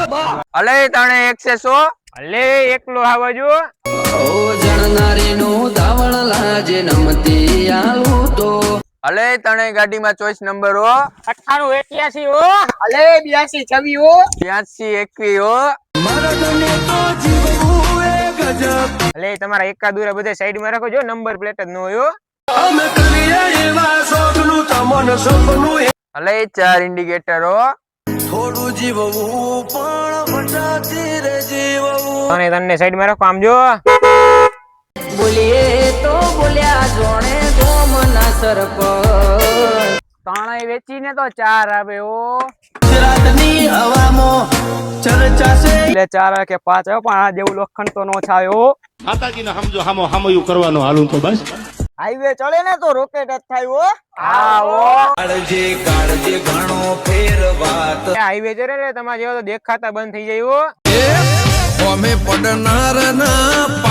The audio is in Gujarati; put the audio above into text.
અલે તને 100 અલે એકલો આવજો ઓ જણનારી નું ધાવણ લાજે નમતી આલું તો અલે તને ગાડીમાં ચોઈસ નંબર હો 98 81 હો અલે 82 26 હો 83 21 હો અલે તમારા એકાદુરા બધા સાઈડમાં રાખો જો નંબર પ્લેટ જ ન હોય અલે 4 ઇન્ડિકેટર હો થોડું જીવવું પણ વટાતી રે જીવવું અને તને સાઈડમાં રાખો આમ જો બોલીએ તો બોલ્યા જોણે ગોમના સરપંચ તાણે વેચીને તો 4 આવે હો રાતની હવામાં ચર્ચા છે એટલે 4 કે 5 આવે પણ આ જેવું લોખંડ તો નો છાયો માતાજીને સમજો હામો હામયું કરવાનો હાલું તો બસ હાઈવે ચડે ને તો રોકેટ જ થાય હો આવો કાળજે ઘણો ફેરવાત હાઈવે ચડે ને તમારે જેવો તો દેખાતા બંધ થઈ જાય હો અમે પડનાર ના